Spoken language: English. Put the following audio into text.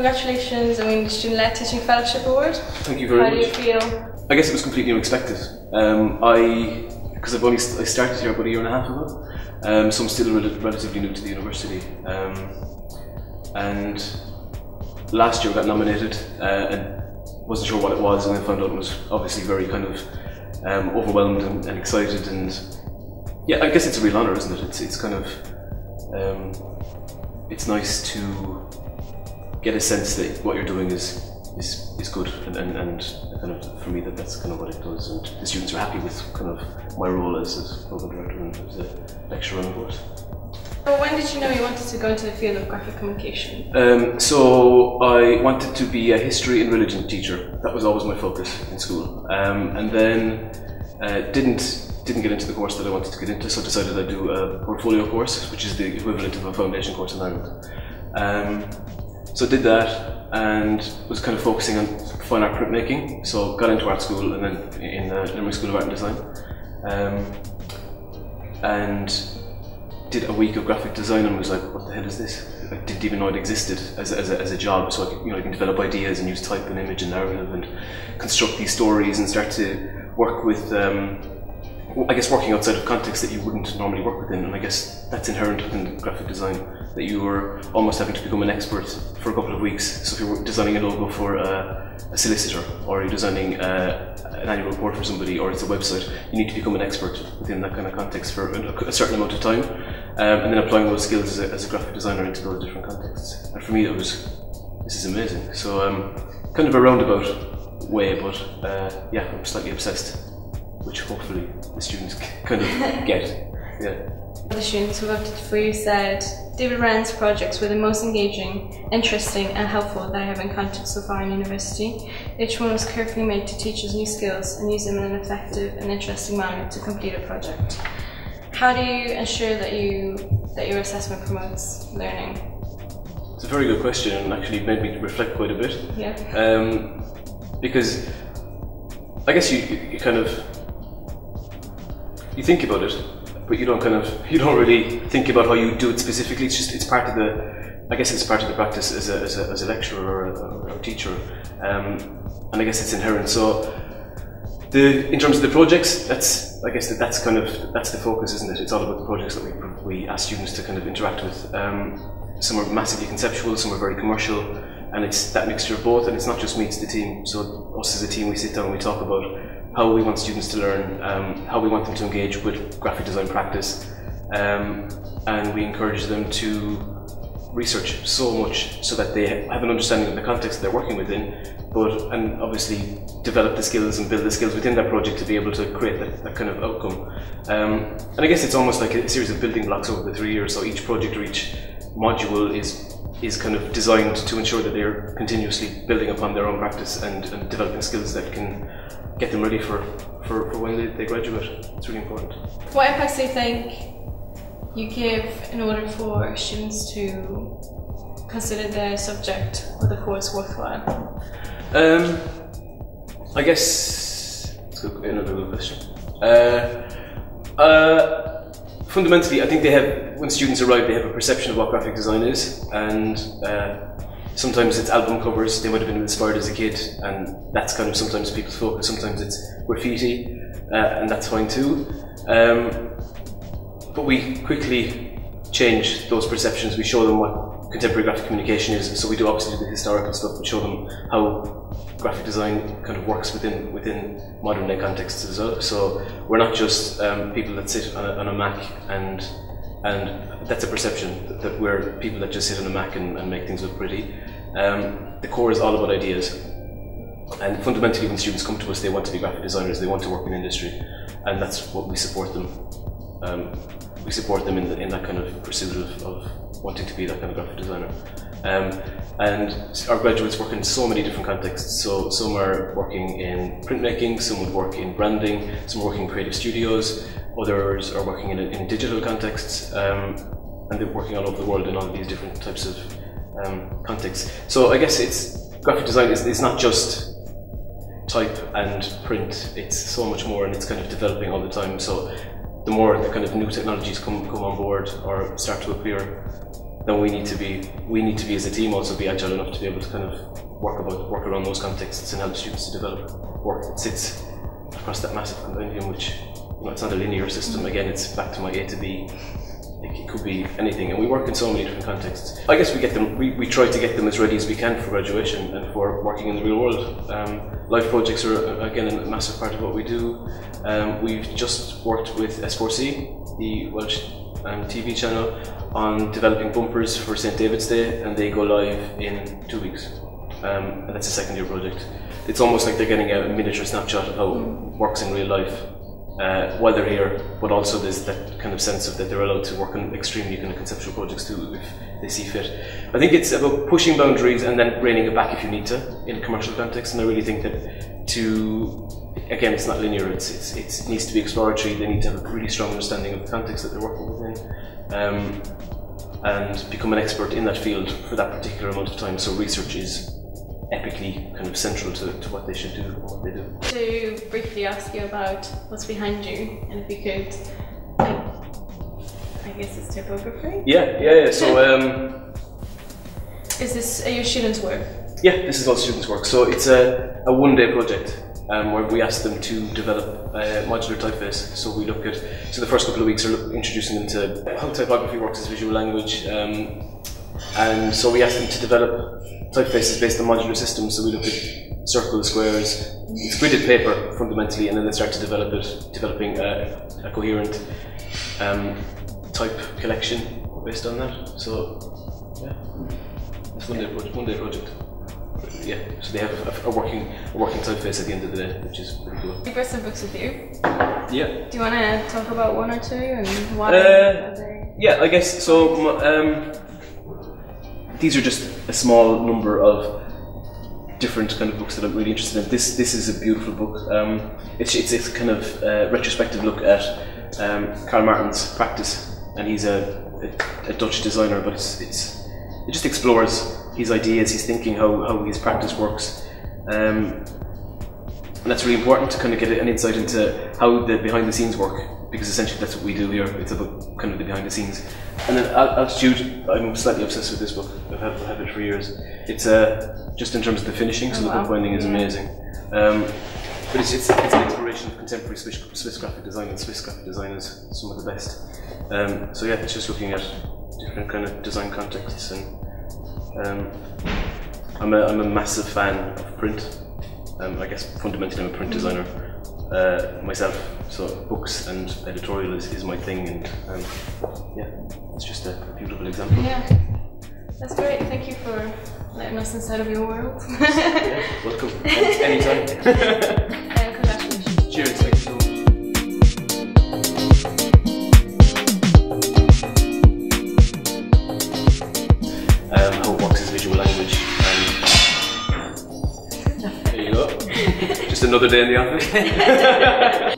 congratulations on winning the Student-Led Teaching Fellowship Award. Thank you very much. How do you feel? I guess it was completely unexpected. Because I started here about a year and a half ago, so I'm still relatively new to the university. And last year I got nominated and wasn't sure what it was, and then found out it was obviously very kind of overwhelmed and excited, and yeah, I guess it's a real honour, isn't it? It's kind of it's nice to get a sense that what you're doing is good, and kind of for me that's kind of what it does, and the students are happy with kind of my role as program director and as a lecturer on the course. Well, when did you know you wanted to go into the field of graphic communication? So I wanted to be a history and religion teacher. That was always my focus in school, and then didn't get into the course that I wanted to get into, so I decided I'd do a portfolio course, which is the equivalent of a foundation course in Ireland. So I did that and was kind of focusing on fine art printmaking. So got into art school and then in Limerick School of Art and Design, and did a week of graphic design and was like, what the hell is this? I didn't even know it existed as a job. So I can develop ideas and use type and image and narrative and construct these stories and start to work with I guess working outside of contexts that you wouldn't normally work within, and I guess that's inherent within graphic design, that you were almost having to become an expert for a couple of weeks. So if you're designing a logo for a solicitor, or you're designing an annual report for somebody, or it's a website, you need to become an expert within that kind of context for a certain amount of time, and then applying those skills as a graphic designer into those different contexts. And for me, this is amazing. So kind of a roundabout way, but yeah, I'm slightly obsessed, which hopefully the students kind of get. Yeah. The students who voted for you said David Wrenne's projects were the most engaging, interesting and helpful that I have encountered so far in university. Each one was carefully made to teach us new skills and use them in an effective and interesting manner to complete a project. How do you ensure that your assessment promotes learning? It's a very good question, and actually made me reflect quite a bit. Yeah. Because I guess you kind of think about it, but you don't really think about how you do it specifically. It's part of the practice as a lecturer or a teacher, and I guess it's inherent. So in terms of the projects, that's the focus, isn't it? It's all about the projects that we ask students to kind of interact with. Some are massively conceptual, some are very commercial, and it's that mixture of both. And it's not just me, it's the team. So us as a team, we sit down and we talk about how we want students to learn, how we want them to engage with graphic design practice, and we encourage them to research so much so that they have an understanding of the context they're working within, and obviously develop the skills and build the skills within that project to be able to create that kind of outcome. And I guess it's almost like a series of building blocks over the 3 years, so each project or each module is kind of designed to ensure that they're continuously building upon their own practice and developing skills that can get them ready for when they graduate. It's really important. What impacts do you think you give in order for students to consider the subject or the course worthwhile? I guess that's another good question. Fundamentally, I think when students arrive, they have a perception of what graphic design is, and sometimes it's album covers. They might have been inspired as a kid, and that's kind of sometimes people's focus. Sometimes it's graffiti, and that's fine too. But we quickly change those perceptions. We show them what contemporary graphic communication is. So we do obviously the historical stuff, but show them how graphic design kind of works within modern day contexts as well. So we're not just people that sit on a Mac and that's a perception, that we're people that just sit on a Mac and make things look pretty. The core is all about ideas, and fundamentally when students come to us, they want to be graphic designers, they want to work in industry, and that's what we support them. We support them in that kind of pursuit of wanting to be that kind of graphic designer. And our graduates work in so many different contexts. So some are working in printmaking, some would work in branding, some working in creative studios, others are working in digital contexts, and they're working all over the world in all of these different types of contexts. So I guess graphic design is not just type and print, it's so much more, and it's kind of developing all the time. So the more the kind of new technologies come on board or start to appear, then we need to be as a team also be agile enough to be able to kind of work around those contexts and help students to develop work that sits across that massive compendium, which, you know, it's not a linear system. Again, it's back to my A to B. It could be anything, and we work in so many different contexts. I guess we try to get them as ready as we can for graduation and for working in the real world. Live projects are, again, a massive part of what we do. We've just worked with S4C, the Welsh TV channel, on developing bumpers for St. David's Day, and they go live in 2 weeks. And that's a second year project. It's almost like they're getting a miniature snapshot of how it works in real life while they're here, but also there's that kind of sense of that they're allowed to work on extremely kind of conceptual projects too if they see fit. I think it's about pushing boundaries and then reining it back if you need to in a commercial context, and I really think that again, it's not linear, it needs to be exploratory. They need to have a really strong understanding of the context that they're working within, and become an expert in that field for that particular amount of time. So research is epically kind of central to what they should do and what they do. To briefly ask you about what's behind you, and if you could, I guess it's typography? Yeah. So is this your students' work? Yeah, this is all students' work. So it's a one-day project where we ask them to develop a modular typeface. So we look at, so the first couple of weeks are introducing them to how typography works as visual language, and so we ask them to develop typefaces based on modular systems. So we look at circles, squares, it's gridded paper fundamentally, and then they start to developing a coherent type collection based on that. So yeah, it's one day project. Yeah, so they have a working typeface at the end of the day, which is pretty cool. You brought some books with you. Yeah. Do you want to talk about one or two and why? Yeah, I guess so. These are just a small number of different kind of books that I'm really interested in. This is a beautiful book. It's kind of a retrospective look at Karl Martin's practice, and he's a Dutch designer, but it just explores his ideas, his thinking, how his practice works, and that's really important to kind of get an insight into how the behind the scenes work, because essentially that's what we do here. It's about kind of the behind the scenes. And then Altitude, I'm slightly obsessed with this book. I've had it for years. It's just in terms of the finishing, so the bookbinding is amazing. But it's an exploration of contemporary Swiss graphic design, and Swiss graphic design is some of the best. So yeah, it's just looking at different kind of design contexts, and I'm a massive fan of print. I guess fundamentally I'm a print designer myself, so books and editorial is my thing, and yeah, it's just a beautiful example. Yeah, that's great. Thank you for letting us inside of your world. Yeah, welcome. Anytime. Congratulations. Cheers. Thank you so much. How it works as visual language. There you go. Just another day in the office.